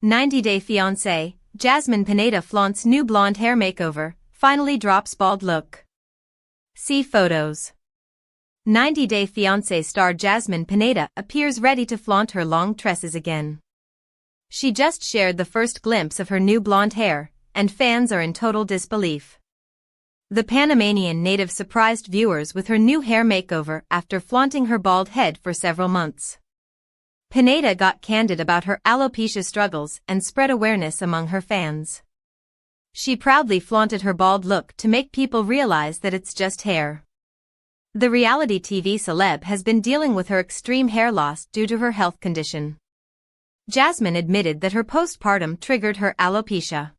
90-Day Fiance, Jasmine Pineda flaunts new blonde hair makeover, finally drops bald look. See photos. 90-Day Fiance star Jasmine Pineda appears ready to flaunt her long tresses again. She just shared the first glimpse of her new blonde hair, and fans are in total disbelief. The Panamanian native surprised viewers with her new hair makeover after flaunting her bald head for several months. Pineda got candid about her alopecia struggles and spread awareness among her fans. She proudly flaunted her bald look to make people realize that it's just hair. The reality TV celeb has been dealing with her extreme hair loss due to her health condition. Jasmine admitted that her postpartum triggered her alopecia.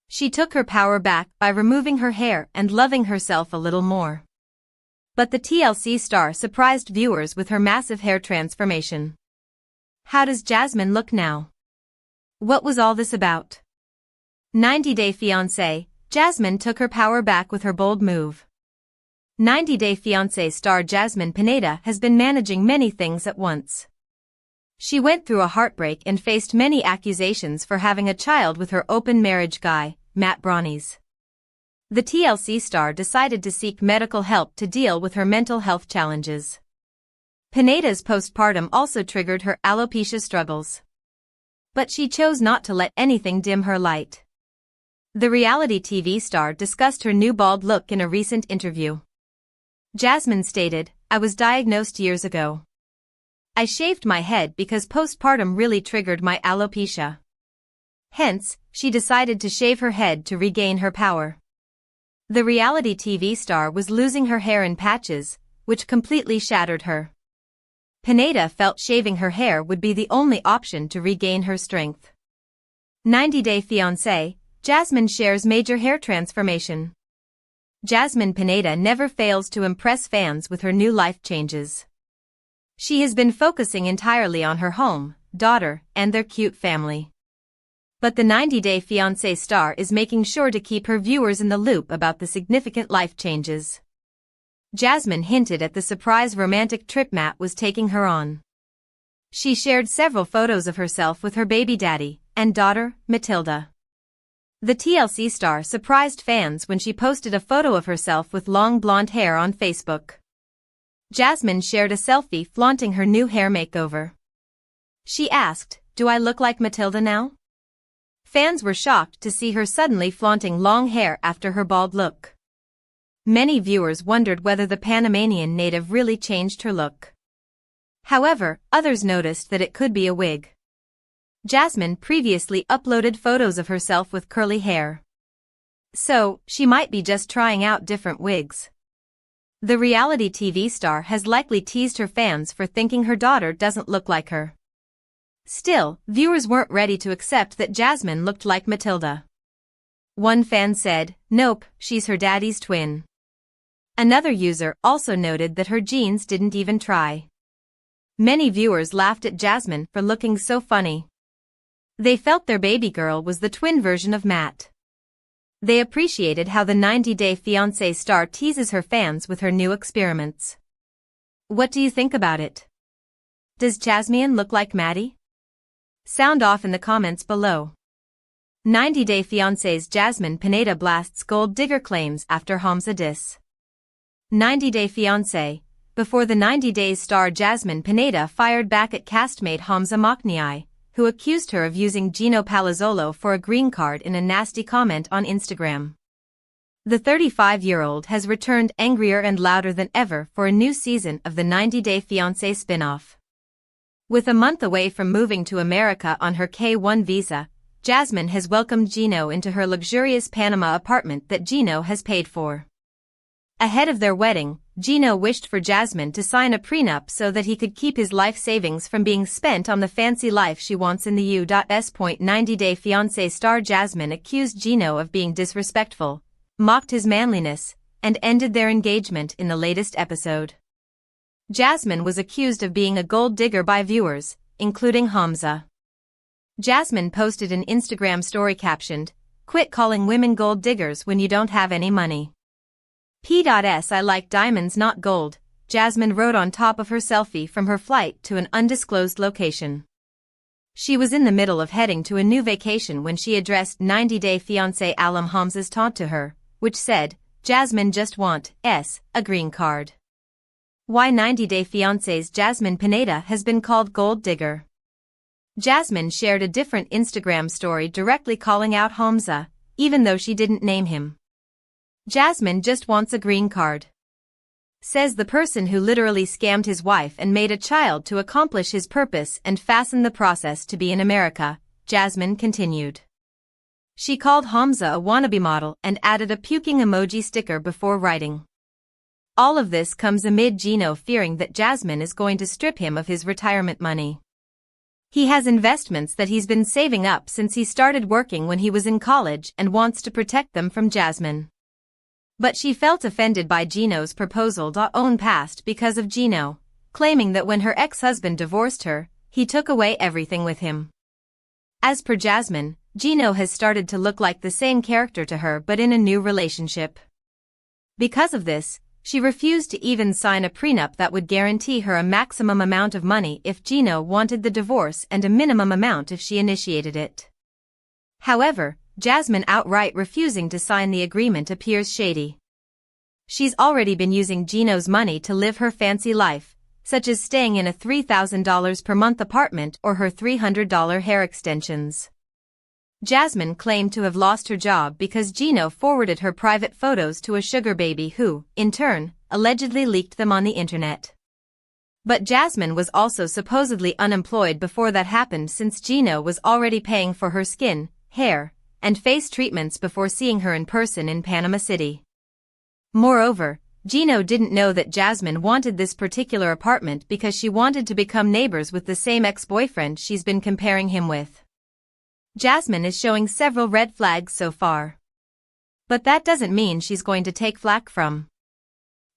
She took her power back by removing her hair and loving herself a little more. But the TLC star surprised viewers with her massive hair transformation. How does Jasmine look now? What was all this about? 90-Day Fiancé, Jasmine took her power back with her bold move. 90-Day Fiancé star Jasmine Pineda has been managing many things at once. She went through a heartbreak and faced many accusations for having a child with her open marriage guy, Branis. The TLC star decided to seek medical help to deal with her mental health challenges. Pineda's postpartum also triggered her alopecia struggles. But she chose not to let anything dim her light. The reality TV star discussed her new bald look in a recent interview. Jasmine stated, "I was diagnosed years ago. I shaved my head because postpartum really triggered my alopecia. Hence, she decided to shave her head to regain her power." The reality TV star was losing her hair in patches, which completely shattered her. Pineda felt shaving her hair would be the only option to regain her strength. 90-Day Fiancé, Jasmine shares major hair transformation. Jasmine Pineda never fails to impress fans with her new life changes. She has been focusing entirely on her home, daughter, and their cute family. But the 90-Day Fiancé star is making sure to keep her viewers in the loop about the significant life changes. Jasmine hinted at the surprise romantic trip Matt was taking her on. She shared several photos of herself with her baby daddy and daughter, Matilda. The TLC star surprised fans when she posted a photo of herself with long blonde hair on Facebook. Jasmine shared a selfie flaunting her new hair makeover. She asked, "Do I look like Matilda now?" Fans were shocked to see her suddenly flaunting long hair after her bald look. Many viewers wondered whether the Panamanian native really changed her look. However, others noticed that it could be a wig. Jasmine previously uploaded photos of herself with curly hair. So, she might be just trying out different wigs. The reality TV star has likely teased her fans for thinking her daughter doesn't look like her. Still, viewers weren't ready to accept that Jasmine looked like Matilda. One fan said, "Nope, she's her daddy's twin." Another user also noted that her genes didn't even try. Many viewers laughed at Jasmine for looking so funny. They felt their baby girl was the twin version of Matt. They appreciated how the 90-Day Fiancé star teases her fans with her new experiments. What do you think about it? Does Jasmine look like Maddie? Sound off in the comments below. 90-Day Fiancé's Jasmine Pineda blasts gold digger claims after Hamza diss. 90-Day Fiancé, before the 90 Days star Jasmine Pineda fired back at castmate Hamza Makniai, who accused her of using Gino Palazzolo for a green card in a nasty comment on Instagram. The 35-year-old has returned angrier and louder than ever for a new season of the 90-Day Fiancé spin-off. With a month away from moving to America on her K-1 visa, Jasmine has welcomed Gino into her luxurious Panama apartment that Gino has paid for. Ahead of their wedding, Gino wished for Jasmine to sign a prenup so that he could keep his life savings from being spent on the fancy life she wants in the U.S. 90-Day Fiancé star Jasmine accused Gino of being disrespectful, mocked his manliness, and ended their engagement in the latest episode. Jasmine was accused of being a gold digger by viewers, including Hamza. Jasmine posted an Instagram story captioned, "Quit calling women gold diggers when you don't have any money. P.S. I like diamonds not gold," Jasmine wrote on top of her selfie from her flight to an undisclosed location. She was in the middle of heading to a new vacation when she addressed 90-day fiancé Alum Hamza's taunt to her, which said, "Jasmine just wants a green card." Why 90-day fiancé's Jasmine Pineda has been called gold digger. Jasmine shared a different Instagram story directly calling out Hamza, even though she didn't name him. "Jasmine just wants a green card," says the person who literally scammed his wife and made a child to accomplish his purpose and fasten the process to be in America, Jasmine continued. She called Hamza a wannabe model and added a puking emoji sticker before writing. All of this comes amid Gino fearing that Jasmine is going to strip him of his retirement money. He has investments that he's been saving up since he started working when he was in college and wants to protect them from Jasmine. But she felt offended by Gino's proposal to own past because of Gino, claiming that when her ex-husband divorced her, he took away everything with him. As per Jasmine, Gino has started to look like the same character to her but in a new relationship. Because of this, she refused to even sign a prenup that would guarantee her a maximum amount of money if Gino wanted the divorce and a minimum amount if she initiated it. However, Jasmine outright refusing to sign the agreement appears shady. She's already been using Gino's money to live her fancy life, such as staying in a $3,000 per month apartment or her $300 hair extensions. Jasmine claimed to have lost her job because Gino forwarded her private photos to a sugar baby who, in turn, allegedly leaked them on the internet. But Jasmine was also supposedly unemployed before that happened since Gino was already paying for her skin, hair, and face treatments before seeing her in person in Panama City. Moreover, Gino didn't know that Jasmine wanted this particular apartment because she wanted to become neighbors with the same ex-boyfriend she's been comparing him with. Jasmine is showing several red flags so far. But that doesn't mean she's going to take flack from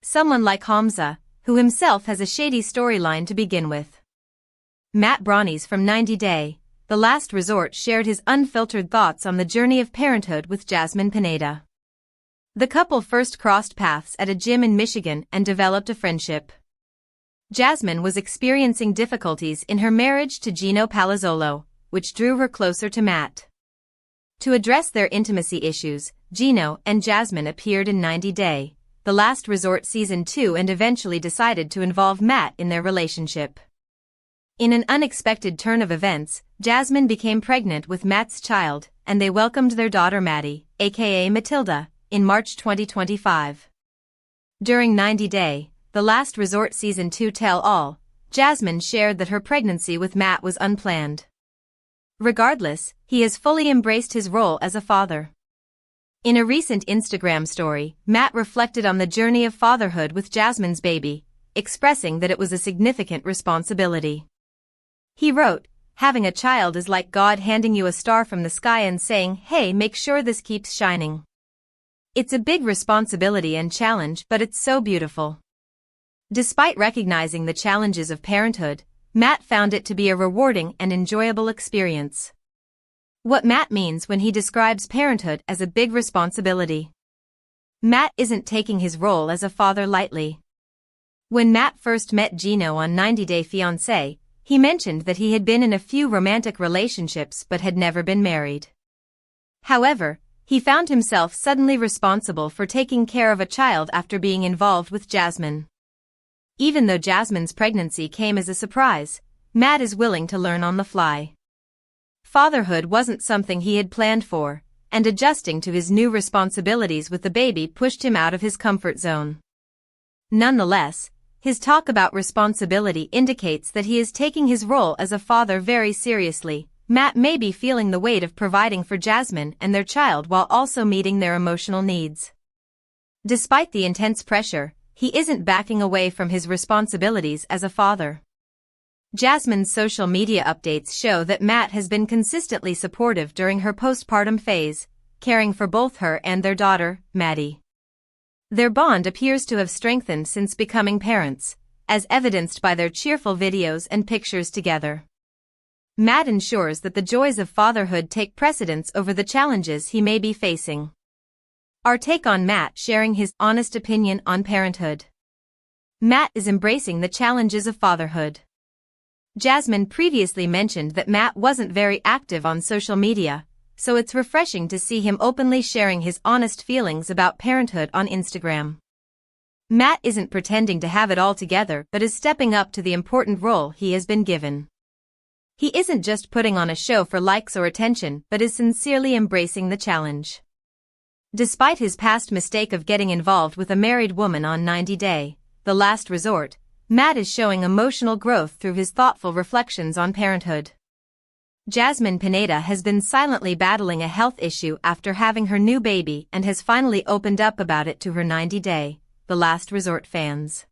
someone like Hamza, who himself has a shady storyline to begin with. Branis from 90 Day, The Last Resort shared his unfiltered thoughts on the journey of parenthood with Jasmine Pineda. The couple first crossed paths at a gym in Michigan and developed a friendship. Jasmine was experiencing difficulties in her marriage to Gino Palazzolo, which drew her closer to Matt. To address their intimacy issues, Gino and Jasmine appeared in 90 Day, The Last Resort Season 2 and eventually decided to involve Matt in their relationship. In an unexpected turn of events, Jasmine became pregnant with Matt's child, and they welcomed their daughter Maddie, aka Matilda, in March 2025. During 90 Day, The Last Resort Season 2 Tell All, Jasmine shared that her pregnancy with Matt was unplanned. Regardless, he has fully embraced his role as a father. In a recent Instagram story, Matt reflected on the journey of fatherhood with Jasmine's baby, expressing that it was a significant responsibility. He wrote, "Having a child is like God handing you a star from the sky and saying, 'Hey, make sure this keeps shining.' It's a big responsibility and challenge, but it's so beautiful." Despite recognizing the challenges of parenthood, Matt found it to be a rewarding and enjoyable experience. What Matt means when he describes parenthood as a big responsibility. Matt isn't taking his role as a father lightly. When Matt first met Gino on 90 Day Fiancé, he mentioned that he had been in a few romantic relationships but had never been married. However, he found himself suddenly responsible for taking care of a child after being involved with Jasmine. Even though Jasmine's pregnancy came as a surprise, Matt is willing to learn on the fly. Fatherhood wasn't something he had planned for, and adjusting to his new responsibilities with the baby pushed him out of his comfort zone. Nonetheless, his talk about responsibility indicates that he is taking his role as a father very seriously. Matt may be feeling the weight of providing for Jasmine and their child while also meeting their emotional needs. Despite the intense pressure, he isn't backing away from his responsibilities as a father. Jasmine's social media updates show that Matt has been consistently supportive during her postpartum phase, caring for both her and their daughter, Maddie. Their bond appears to have strengthened since becoming parents, as evidenced by their cheerful videos and pictures together. Matt ensures that the joys of fatherhood take precedence over the challenges he may be facing. Our take on Matt sharing his honest opinion on parenthood. Matt is embracing the challenges of fatherhood. Jasmine previously mentioned that Matt wasn't very active on social media, so it's refreshing to see him openly sharing his honest feelings about parenthood on Instagram. Matt isn't pretending to have it all together but is stepping up to the important role he has been given. He isn't just putting on a show for likes or attention but is sincerely embracing the challenge. Despite his past mistake of getting involved with a married woman on 90 Day, The Last Resort, Matt is showing emotional growth through his thoughtful reflections on parenthood. Jasmine Pineda has been silently battling a health issue after having her new baby and has finally opened up about it to her 90 Day, The Last Resort fans.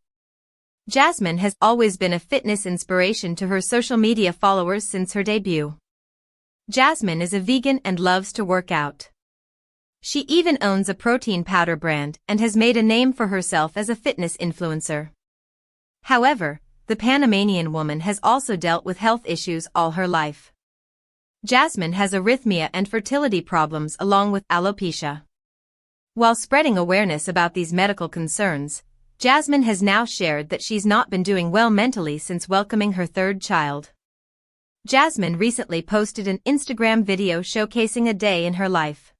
Jasmine has always been a fitness inspiration to her social media followers since her debut. Jasmine is a vegan and loves to work out. She even owns a protein powder brand and has made a name for herself as a fitness influencer. However, the Panamanian woman has also dealt with health issues all her life. Jasmine has arrhythmia and fertility problems along with alopecia. While spreading awareness about these medical concerns, Jasmine has now shared that she's not been doing well mentally since welcoming her third child. Jasmine recently posted an Instagram video showcasing a day in her life.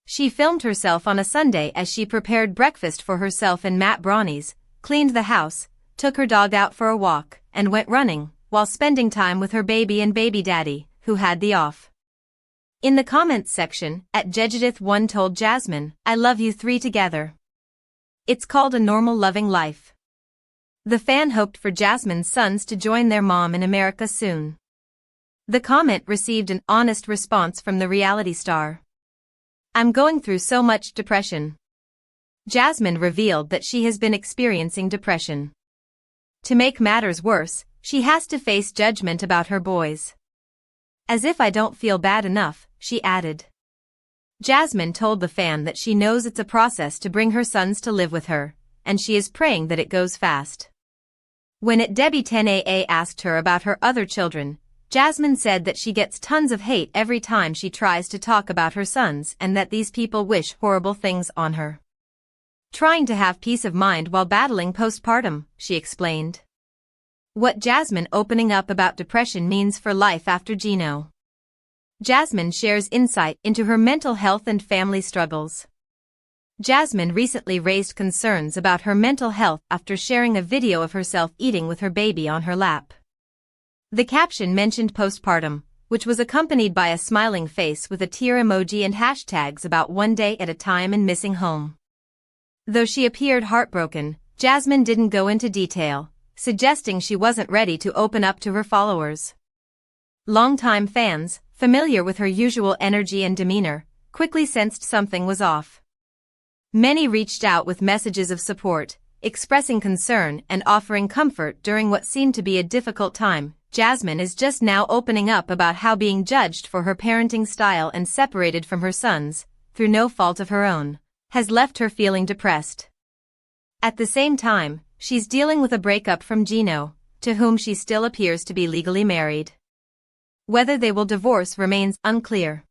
She filmed herself on a Sunday as she prepared breakfast for herself and Matt Branis, cleaned the house, took her dog out for a walk, and went running, while spending time with her baby and baby daddy, who had the off. In the comments section, @Jedidith1 told Jasmine, "I love you three together. It's called a normal loving life." The fan hoped for Jasmine's sons to join their mom in America soon. The comment received an honest response from the reality star. "I'm going through so much depression." Jasmine revealed that she has been experiencing depression. To make matters worse, she has to face judgment about her boys. "As if I don't feel bad enough," she added. Jasmine told the fan that she knows it's a process to bring her sons to live with her, and she is praying that it goes fast. When Debbie 10AA asked her about her other children, Jasmine said that she gets tons of hate every time she tries to talk about her sons and that these people wish horrible things on her. "Trying to have peace of mind while battling postpartum," she explained. What Jasmine opening up about depression means for life after Gino. Jasmine shares insight into her mental health and family struggles. Jasmine recently raised concerns about her mental health after sharing a video of herself eating with her baby on her lap. The caption mentioned postpartum, which was accompanied by a smiling face with a tear emoji and hashtags about one day at a time and missing home. Though she appeared heartbroken, Jasmine didn't go into detail, suggesting she wasn't ready to open up to her followers. Longtime fans, familiar with her usual energy and demeanor, quickly sensed something was off. Many reached out with messages of support, expressing concern and offering comfort during what seemed to be a difficult time. Jasmine is just now opening up about how being judged for her parenting style and separated from her sons, through no fault of her own, has left her feeling depressed. At the same time, she's dealing with a breakup from Gino, to whom she still appears to be legally married. Whether they will divorce remains unclear.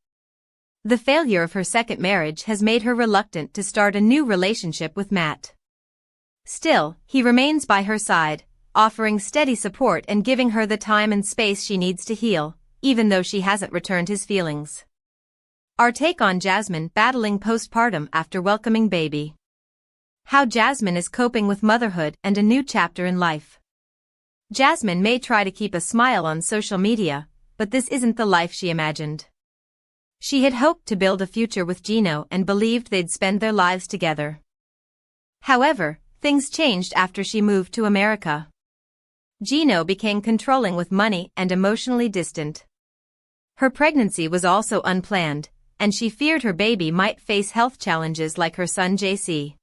The failure of her second marriage has made her reluctant to start a new relationship with Matt. Still, he remains by her side, offering steady support and giving her the time and space she needs to heal, even though she hasn't returned his feelings. Our take on Jasmine battling postpartum after welcoming baby. How Jasmine is coping with motherhood and a new chapter in life. Jasmine may try to keep a smile on social media, but this isn't the life she imagined. She had hoped to build a future with Gino and believed they'd spend their lives together. However, things changed after she moved to America. Gino became controlling with money and emotionally distant. Her pregnancy was also unplanned, and she feared her baby might face health challenges like her son JC.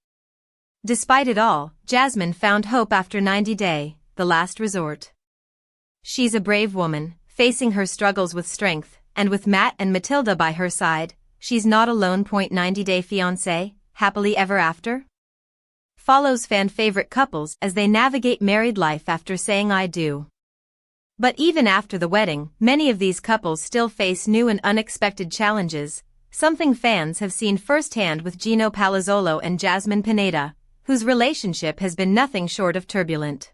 Despite it all, Jasmine found hope after 90 Day, The Last Resort. She's a brave woman, facing her struggles with strength, and with Matt and Matilda by her side, she's not alone. 90 Day Fiance, happily ever after? Follows fan-favorite couples as they navigate married life after saying "I do." But even after the wedding, many of these couples still face new and unexpected challenges, something fans have seen firsthand with Gino Palazzolo and Jasmine Pineda, whose relationship has been nothing short of turbulent.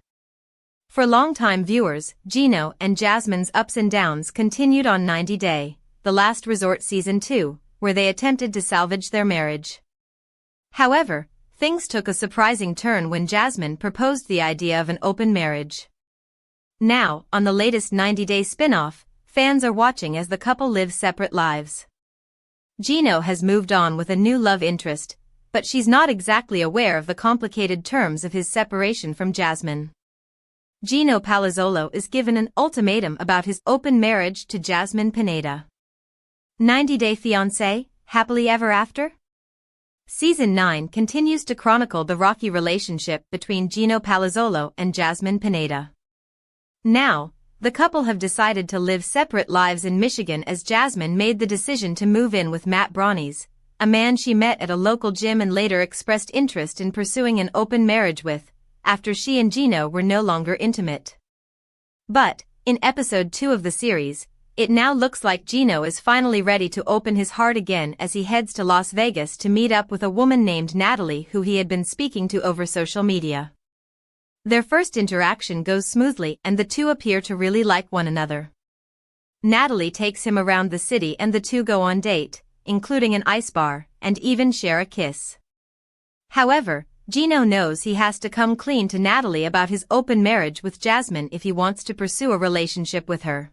For longtime viewers, Gino and Jasmine's ups and downs continued on 90 Day, the last resort season 2, where they attempted to salvage their marriage. However, things took a surprising turn when Jasmine proposed the idea of an open marriage. Now, on the latest 90 Day spin-off, fans are watching as the couple live separate lives. Gino has moved on with a new love interest, but she's not exactly aware of the complicated terms of his separation from Jasmine. Gino Palazzolo is given an ultimatum about his open marriage to Jasmine Pineda. 90 Day Fiance, happily ever after? Season 9 continues to chronicle the rocky relationship between Gino Palazzolo and Jasmine Pineda. Now, the couple have decided to live separate lives in Michigan as Jasmine made the decision to move in with Branis, a man she met at a local gym and later expressed interest in pursuing an open marriage with, after she and Gino were no longer intimate. But, in episode 2 of the series, it now looks like Gino is finally ready to open his heart again as he heads to Las Vegas to meet up with a woman named Natalie who he had been speaking to over social media. Their first interaction goes smoothly and the two appear to really like one another. Natalie takes him around the city and the two go on date, including an ice bar, and even share a kiss. However, Gino knows he has to come clean to Natalie about his open marriage with Jasmine if he wants to pursue a relationship with her.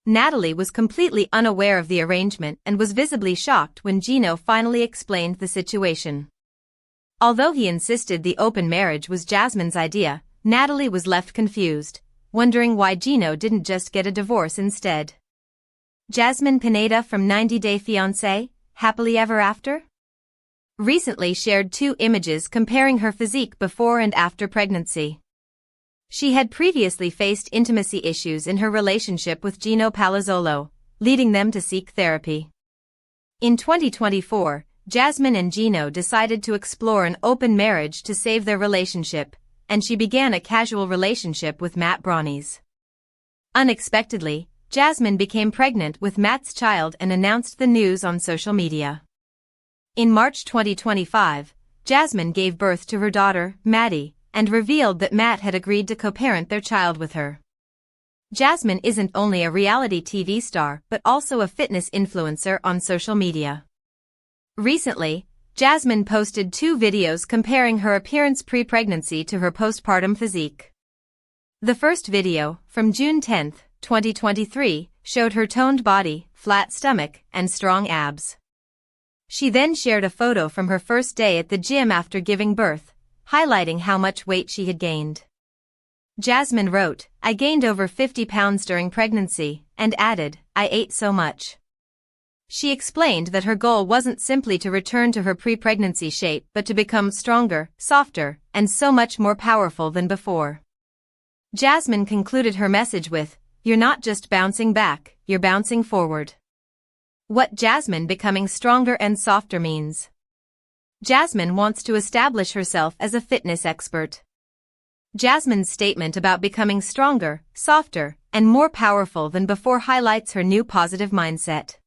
Natalie was completely unaware of the arrangement and was visibly shocked when Gino finally explained the situation. Although he insisted the open marriage was Jasmine's idea, Natalie was left confused, wondering why Gino didn't just get a divorce instead. Jasmine Pineda from 90 Day Fiance, happily ever after? Recently shared 2 images comparing her physique before and after pregnancy. She had previously faced intimacy issues in her relationship with Gino Palazzolo, leading them to seek therapy. In 2024, Jasmine and Gino decided to explore an open marriage to save their relationship, and she began a casual relationship with Branis. Unexpectedly, Jasmine became pregnant with Matt's child and announced the news on social media. In March 2025, Jasmine gave birth to her daughter, Maddie, and revealed that Matt had agreed to co-parent their child with her. Jasmine isn't only a reality TV star but also a fitness influencer on social media. Recently, Jasmine posted 2 videos comparing her appearance pre-pregnancy to her postpartum physique. The first video, from June 10, 2023, showed her toned body, flat stomach, and strong abs. She then shared a photo from her first day at the gym after giving birth, highlighting how much weight she had gained. Jasmine wrote, "I gained over 50 pounds during pregnancy," and added, "I ate so much." She explained that her goal wasn't simply to return to her pre-pregnancy shape but to become stronger, softer, and so much more powerful than before. Jasmine concluded her message with, "You're not just bouncing back, you're bouncing forward." What Jasmine becoming stronger and softer means. Jasmine wants to establish herself as a fitness expert. Jasmine's statement about becoming stronger, softer, and more powerful than before highlights her new positive mindset.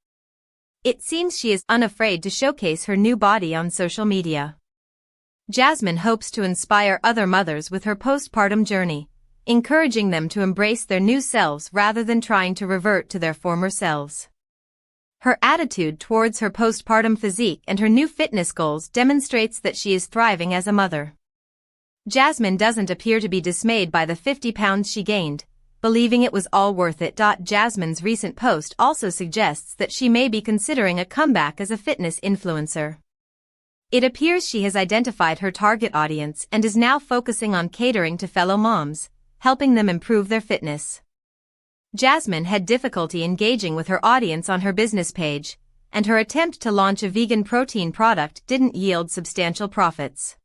It seems she is unafraid to showcase her new body on social media. Jasmine hopes to inspire other mothers with her postpartum journey, encouraging them to embrace their new selves rather than trying to revert to their former selves. Her attitude towards her postpartum physique and her new fitness goals demonstrates that she is thriving as a mother. Jasmine doesn't appear to be dismayed by the 50 pounds she gained, believing it was all worth it. Jasmine's recent post also suggests that she may be considering a comeback as a fitness influencer. It appears she has identified her target audience and is now focusing on catering to fellow moms, helping them improve their fitness. Jasmine had difficulty engaging with her audience on her business page, and her attempt to launch a vegan protein product didn't yield substantial profits.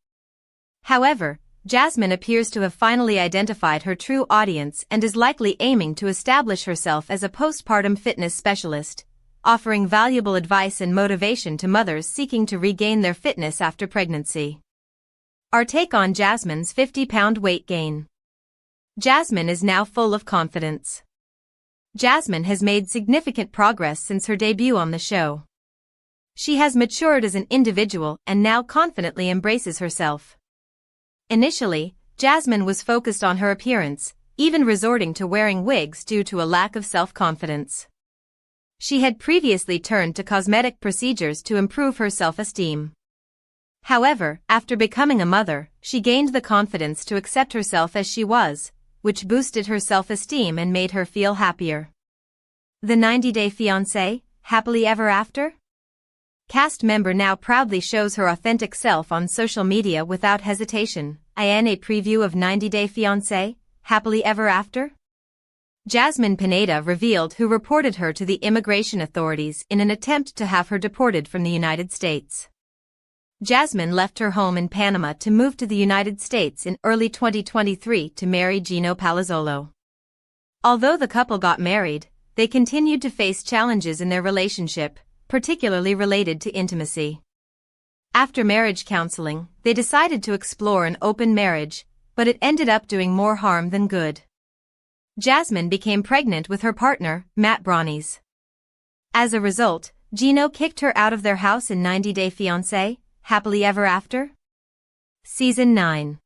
However, Jasmine appears to have finally identified her true audience and is likely aiming to establish herself as a postpartum fitness specialist, offering valuable advice and motivation to mothers seeking to regain their fitness after pregnancy. Our take on Jasmine's 50-pound weight gain. Jasmine is now full of confidence. Jasmine has made significant progress since her debut on the show. She has matured as an individual and now confidently embraces herself. Initially, Jasmine was focused on her appearance, even resorting to wearing wigs due to a lack of self-confidence. She had previously turned to cosmetic procedures to improve her self-esteem. However, after becoming a mother, she gained the confidence to accept herself as she was, which boosted her self-esteem and made her feel happier. The 90-Day Fiancé, happily ever after? Cast member now proudly shows her authentic self on social media without hesitation. In a preview of 90-Day Fiancé, happily ever after? Jasmine Pineda revealed who reported her to the immigration authorities in an attempt to have her deported from the United States. Jasmine left her home in Panama to move to the United States in early 2023 to marry Gino Palazzolo. Although the couple got married, they continued to face challenges in their relationship, particularly related to intimacy. After marriage counseling, they decided to explore an open marriage, but it ended up doing more harm than good. Jasmine became pregnant with her partner, Branis. As a result, Gino kicked her out of their house in 90-Day Fiancé, happily ever after? Season 9.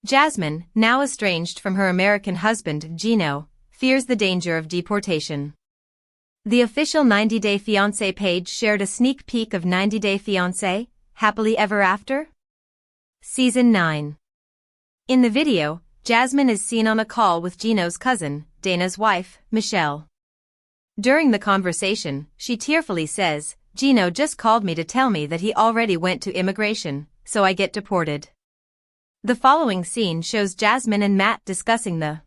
Jasmine, now estranged from her American husband Gino, fears the danger of deportation. The official 90-Day Fiancé page shared a sneak peek of 90-Day Fiancé, happily ever after? Season 9. In the video, Jasmine is seen on a call with Gino's cousin, Dana's wife, Michelle. During the conversation, she tearfully says, "Gino just called me to tell me that he already went to immigration, so I get deported." The following scene shows Jasmine and Matt discussing the